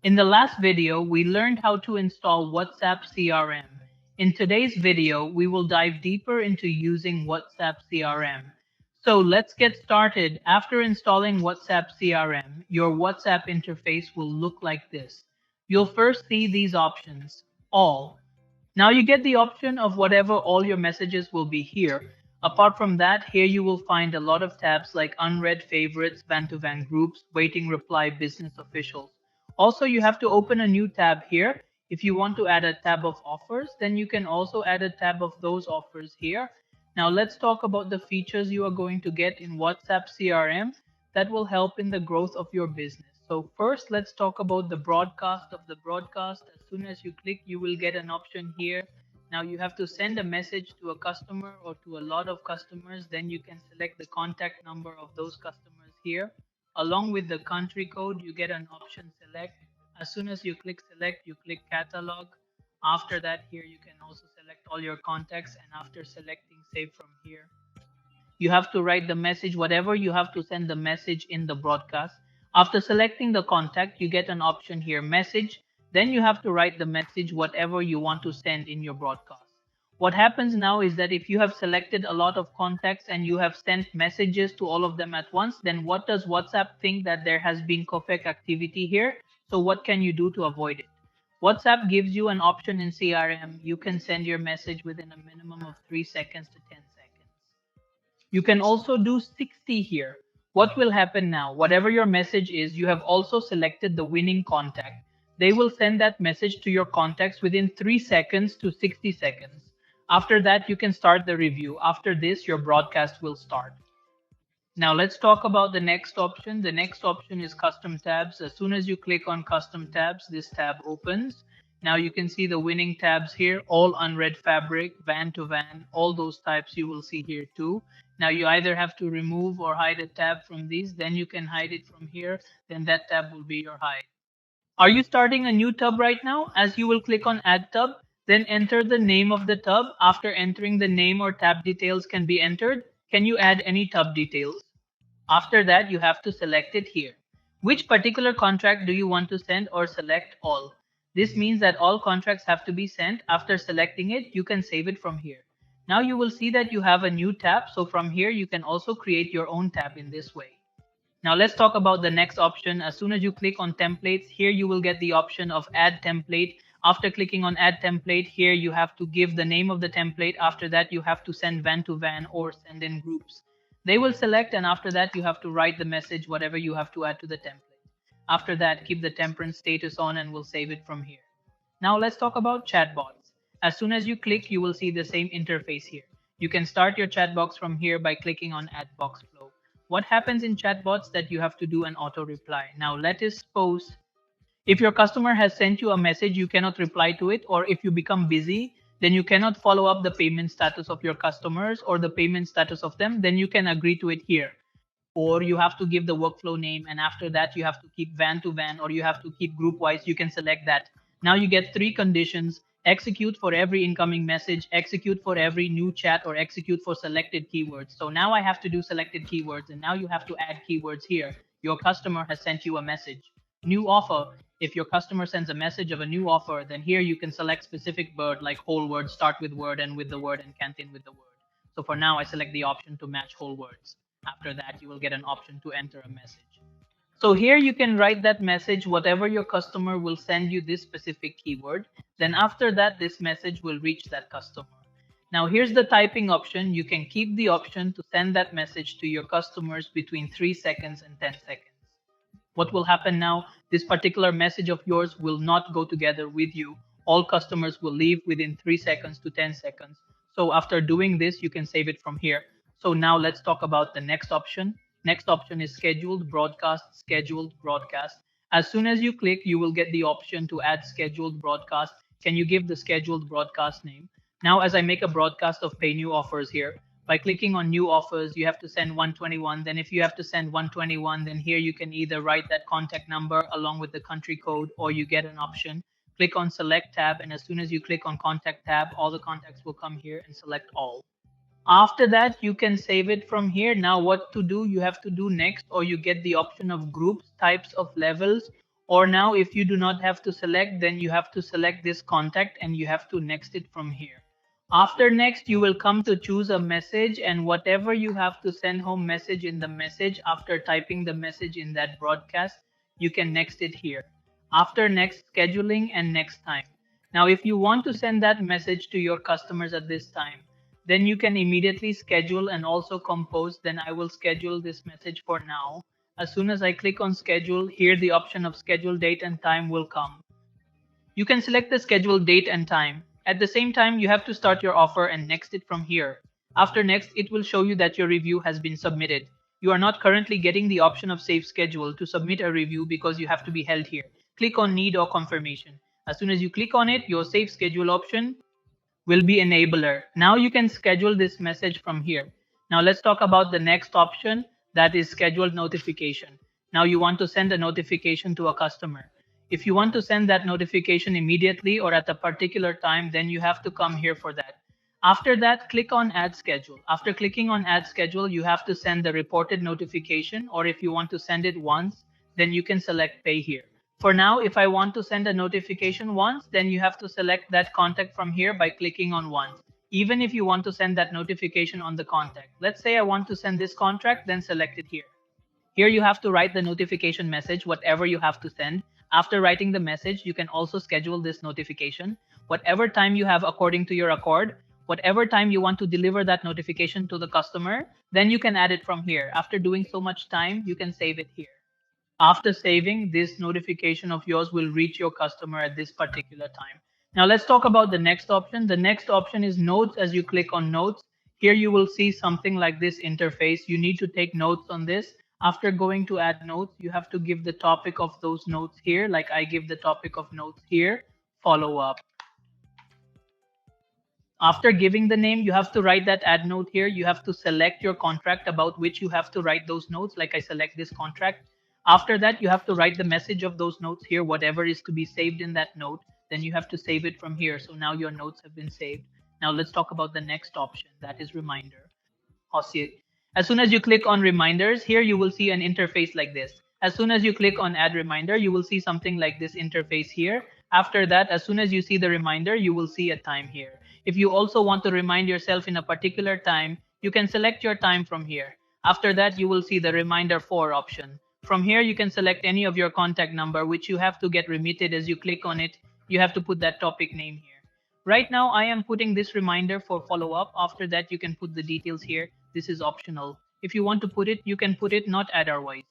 In the last video, we learned how to install WhatsApp CRM. In today's video, we will dive deeper into using WhatsApp CRM. So let's get started. After installing WhatsApp CRM, your WhatsApp interface will look like this. You'll first see these options, all. Now you get the option of whatever all your messages will be here. Apart from that, here you will find a lot of tabs like unread favorites, van-to-van groups, waiting reply, business officials. Also, you have to open a new tab here. If you want to add a tab of offers, then you can also add a tab of those offers here. Now let's talk about the features you are going to get in WhatsApp CRM that will help in the growth of your business. So first, let's talk about the broadcast of the broadcast. As soon as you click, you will get an option here. Now you have to send a message to a customer or to a lot of customers. Then you can select the contact number of those customers here. Along with the country code, you get an option select. As soon as you click select, you click catalog. After that, here you can also select all your contacts, and after selecting save from here, you have to write the message, whatever you have to send the message in the broadcast. After selecting the contact, you get an option here, message. Then you have to write the message, whatever you want to send in your broadcast. What happens now is that if you have selected a lot of contacts and you have sent messages to all of them at once, then what does WhatsApp think that there has been COFEC activity here? So what can you do to avoid it? WhatsApp gives you an option in CRM. You can send your message within a minimum of 3 seconds to 10 seconds. You can also do 60 here. What will happen now? Whatever your message is, you have also selected the winning contact. They will send that message to your contacts within 3 seconds to 60 seconds. After that, you can start the review. After this, your broadcast will start. Now let's talk about the next option. The next option is custom tabs. As soon as you click on custom tabs, this tab opens. Now you can see the winning tabs here, all unread fabric, van to van, all those types you will see here too. Now you either have to remove or hide a tab from these, then you can hide it from here, then that tab will be your hide. Are you starting a new tub right now? As you will click on add tub, then enter the name of the tub. After entering the name or tab details can be entered, can you add any tub details? After that, you have to select it here. Which particular contract do you want to send, or select all? This means that all contracts have to be sent. After selecting it, you can save it from here. Now you will see that you have a new tab. So from here, you can also create your own tab in this way. Now let's talk about the next option. As soon as you click on templates, here you will get the option of add template. After clicking on add template, here you have to give the name of the template. After that, you have to send van to van or send in groups. They will select, and after that, you have to write the message, whatever you have to add to the template. After that, keep the temperance status on and we'll save it from here. Now let's talk about chatbots. As soon as you click, you will see the same interface here. You can start your chat box from here by clicking on add box flow. What happens in chatbots that you have to do an auto reply. Now let us suppose if your customer has sent you a message, you cannot reply to it, or if you become busy, then you cannot follow up the payment status of your customers or the payment status of them, then you can agree to it here. Or you have to give the workflow name, and after that you have to keep van to van, or you have to keep group wise, you can select that. Now you get 3 conditions: execute for every incoming message, execute for every new chat, or execute for selected keywords. So now I have to do selected keywords, and now you have to add keywords here. Your customer has sent you a message. New offer. If your customer sends a message of a new offer, then here you can select specific word like whole word, start with word, and with the word, and can't end with the word. So for now, I select the option to match whole words. After that, you will get an option to enter a message. So here you can write that message, whatever your customer will send you this specific keyword. Then after that, this message will reach that customer. Now here's the typing option. You can keep the option to send that message to your customers between 3 seconds and 10 seconds. What will happen now? This particular message of yours will not go together with you. All customers will leave within 3 seconds to 10 seconds. So after doing this, you can save it from here. So now let's talk about the next option. Next option is scheduled broadcast, scheduled broadcast. As soon as you click, you will get the option to add scheduled broadcast. Can you give the scheduled broadcast name? Now, as I make a broadcast of pay new offers here, by clicking on new offers, you have to send 121. Then if you have to send 121, then here you can either write that contact number along with the country code, or you get an option. Click on select tab, and as soon as you click on contact tab, all the contacts will come here, and select all. After that, you can save it from here. Now what to do, you have to do next, or you get the option of groups, types of levels, Or now if you do not have to select, then you have to select this contact and you have to next it from here. After next, you will come to choose a message, and whatever you have to send home message in the message after typing the message in that broadcast, you can next it here. After next, scheduling and next time. Now, if you want to send that message to your customers at this time, then you can immediately schedule and also compose. Then I will schedule this message for now. As soon as I click on schedule, here the option of schedule date and time will come. You can select the scheduled date and time. At the same time, you have to start your offer and next it from here. After next, it will show you that your review has been submitted. You are not currently getting the option of save schedule to submit a review because you have to be held here. Click on need or confirmation. As soon as you click on it, your save schedule option will be enabler. Now you can schedule this message from here. Now let's talk about the next option, that is scheduled notification. Now you want to send a notification to a customer. If you want to send that notification immediately or at a particular time, then you have to come here for that. After that, click on add schedule. After clicking on add schedule, you have to send the reported notification, or if you want to send it once, then you can select pay here. For now, if I want to send a notification once, then you have to select that contact from here by clicking on once. Even if you want to send that notification on the contact. Let's say I want to send this contract, then select it here. Here you have to write the notification message, whatever you have to send. After writing the message, you can also schedule this notification. Whatever time you have according to your accord, whatever time you want to deliver that notification to the customer, then you can add it from here. After doing so much time, you can save it here. After saving, this notification of yours will reach your customer at this particular time. Now let's talk about the next option. The next option is notes. As you click on notes, here you will see something like this interface. You need to take notes on this. After going to add notes, you have to give the topic of those notes here. Like I give the topic of notes here, follow up. After giving the name, you have to write that add note here. You have to select your contract about which you have to write those notes. Like I select this contract. After that, you have to write the message of those notes here, whatever is to be saved in that note. Then you have to save it from here. So now your notes have been saved. Now let's talk about the next option, that is reminder. As soon as you click on reminders, here you will see an interface like this. As soon as you click on add reminder, you will see something like this interface here. After that, as soon as you see the reminder, you will see a time here. If you also want to remind yourself in a particular time, you can select your time from here. After that, you will see the reminder for option. From here, you can select any of your contact number, which you have to get remitted. As you click on it, you have to put that topic name here. Right now, I am putting this reminder for follow-up. After that, you can put the details here. This is optional. If you want to put it, you can put it, not otherwise.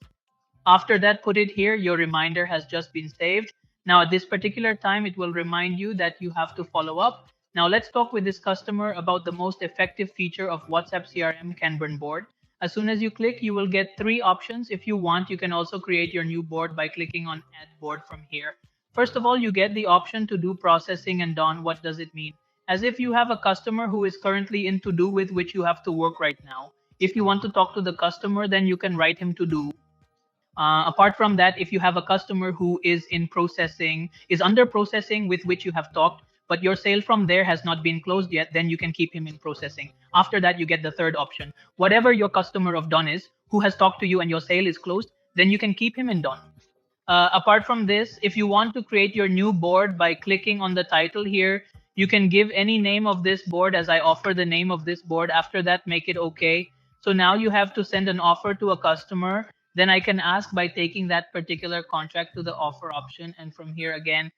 After that, put it here. Your reminder has just been saved. Now, at this particular time, it will remind you that you have to follow up. Now, let's talk with this customer about the most effective feature of WhatsApp CRM Kanban board. As soon as you click, you will get 3 options. If you want, you can also create your new board by clicking on add board from here. First of all, you get the option to do processing and done. What does it mean? As if you have a customer who is currently in to do with which you have to work right now. If you want to talk to the customer, then you can write him to do. Apart from that, if you have a customer who is in processing, is under processing with which you have talked, but your sale from there has not been closed yet, then you can keep him in processing. After that, you get the third option. Whatever your customer of done is, who has talked to you and your sale is closed, then you can keep him in done. Apart from this, if you want to create your new board by clicking on the title here, you can give any name of this board, as I offer the name of this board. After that, make it okay. So now you have to send an offer to a customer. Then I can ask by taking that particular contract to the offer option. And from here again,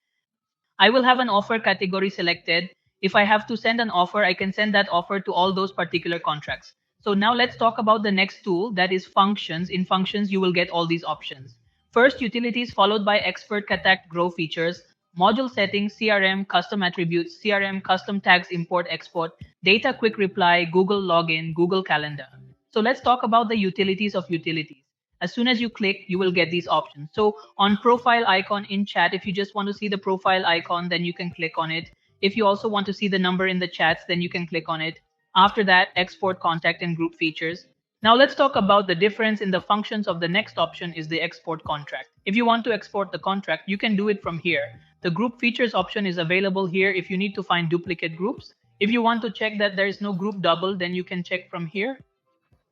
I will have an offer category selected. If I have to send an offer, I can send that offer to all those particular contracts. So now let's talk about the next tool, that is functions. In functions, you will get all these options. First, utilities, followed by expert contact grow features, module settings, CRM, custom attributes, CRM, custom tags, import, export, data quick reply, Google login, Google Calendar. So let's talk about the utilities of utilities. As soon as you click, you will get these options. So on profile icon in chat, if you just want to see the profile icon, then you can click on it. If you also want to see the number in the chats, then you can click on it. After that, export contact and group features. Now let's talk about the difference in the functions of the next option is the export contract. If you want to export the contract, you can do it from here. The group features option is available here if you need to find duplicate groups. If you want to check that there is no group double, then you can check from here.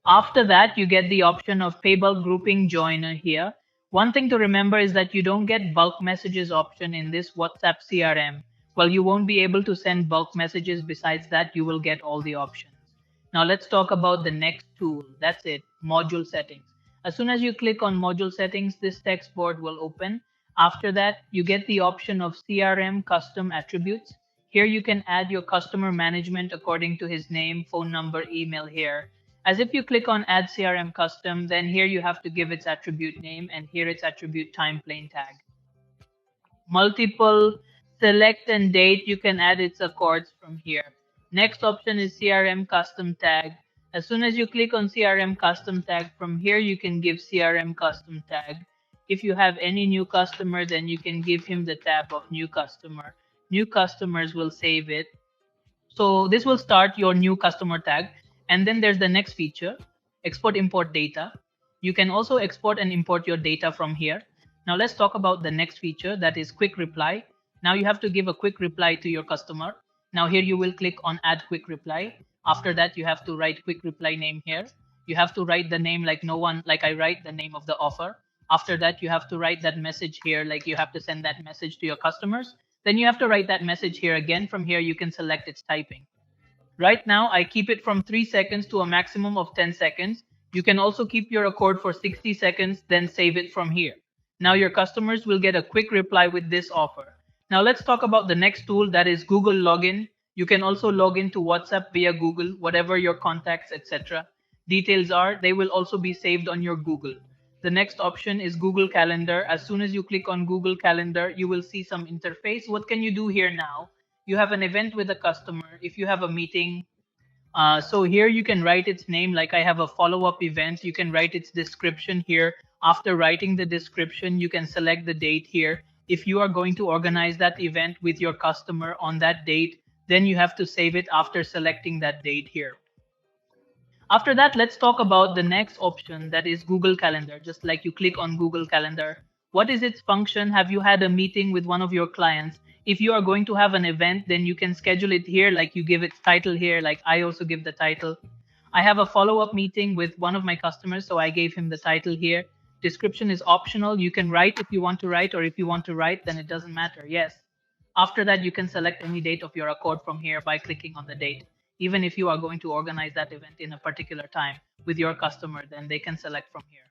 After that, you get the option of payable grouping joiner here. One thing to remember is that you don't get bulk messages option in this WhatsApp CRM. Well, you won't be able to send bulk messages. Besides that, you will get all the options. Now let's talk about the next tool. That's it, module settings. As soon as you click on module settings, this text board will open. After that, you get the option of CRM custom attributes. Here you can add your customer management according to his name, phone number, email here. As if you click on add CRM custom, then here you have to give its attribute name and here its attribute time plain tag. Multiple, select and date, you can add its accords from here. Next option is CRM custom tag. As soon as you click on CRM custom tag, from here you can give CRM custom tag. If you have any new customer, then you can give him the tab of new customer. New customers will save it. So this will start your new customer tag. And then there's the next feature, export import data. You can also export and import your data from here. Now let's talk about the next feature, that is quick reply. Now you have to give a quick reply to your customer. Now here you will click on add quick reply. After that, you have to write quick reply name here. You have to write the name like no one, like I write the name of the offer. After that, you have to write that message here, like you have to send that message to your customers. Then you have to write that message here again. From here, you can select its typing. Right now, I keep it from 3 seconds to a maximum of 10 seconds. You can also keep your accord for 60 seconds, then save it from here. Now your customers will get a quick reply with this offer. Now let's talk about the next tool, that is Google Login. You can also log into WhatsApp via Google, whatever your contacts, etc. Details are, they will also be saved on your Google. The next option is Google Calendar. As soon as you click on Google Calendar, you will see some interface. What can you do here now? You have an event with a customer. If you have a meeting, so here you can write its name, like I have a follow-up event. You can write its description here. After writing the description, you can select the date here. If you are going to organize that event with your customer on that date, then you have to save it after selecting that date here. After that, let's talk about the next option, that is Google Calendar. Just like you click on Google Calendar, what is its function? Have you had a meeting with one of your clients? If you are going to have an event, then you can schedule it here, like you give its title here, like I also give the title. I have a follow-up meeting with one of my customers, so I gave him the title here. Description is optional. You can write if you want to write, or if you want to write, then it doesn't matter. Yes. After that, you can select any date of your accord from here by clicking on the date. Even if you are going to organize that event in a particular time with your customer, then they can select from here.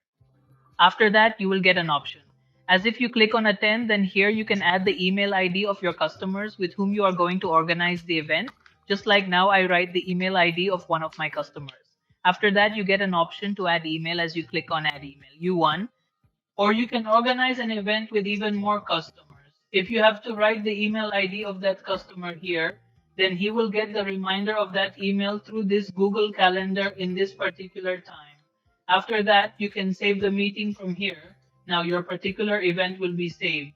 After that, you will get an option. As if you click on attend, then here you can add the email ID of your customers with whom you are going to organize the event. Just like now, I write the email ID of one of my customers. After that, you get an option to add email as you click on add email. You won. Or you can organize an event with even more customers. If you have to write the email ID of that customer here, then he will get the reminder of that email through this Google Calendar in this particular time. After that, you can save the meeting from here. Now your particular event will be saved.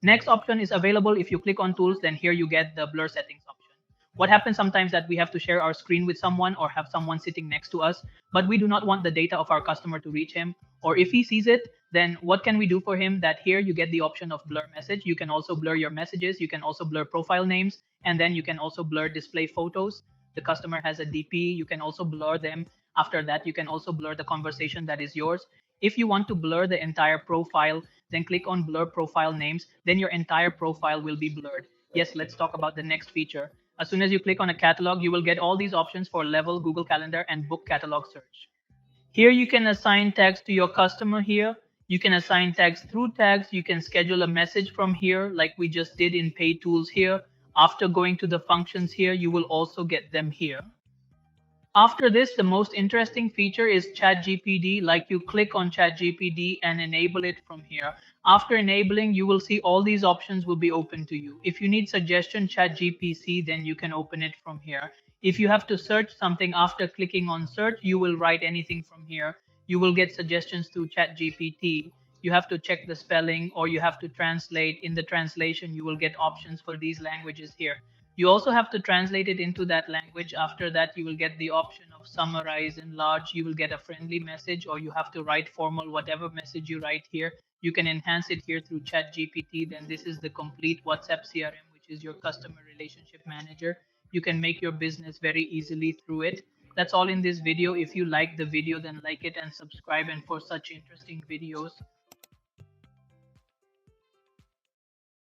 Next option is available if you click on tools, then here you get the blur settings option. What happens sometimes that we have to share our screen with someone or have someone sitting next to us, but we do not want the data of our customer to reach him, or if he sees it, then what can we do for him? That here you get the option of blur message. You can also blur your messages. You can also blur profile names, and then you can also blur display photos. The customer has a DP. You can also blur them. After that, you can also blur the conversation that is yours. If you want to blur the entire profile, then click on blur profile names. Then your entire profile will be blurred. Yes, let's talk about the next feature. As soon as you click on a catalog, you will get all these options for level, Google Calendar, and book catalog search. Here you can assign tags to your customer here. You can assign tags through tags. You can schedule a message from here like we just did in paid tools here. After going to the functions here, you will also get them here. After this, the most interesting feature is ChatGPT. Like you click on ChatGPT and enable it from here. After enabling, you will see all these options will be open to you. If you need suggestion ChatGPT, then you can open it from here. If you have to search something after clicking on search, you will write anything from here. You will get suggestions through ChatGPT. You have to check the spelling or you have to translate. In the translation, you will get options for these languages here. You also have to translate it into that language. After that, you will get the option of summarize, enlarge. You will get a friendly message, or you have to write formal, whatever message you write here. You can enhance it here through ChatGPT. Then this is the complete WhatsApp CRM, which is your customer relationship manager. You can make your business very easily through it. That's all in this video. If you like the video, then like it and subscribe, and for such interesting videos.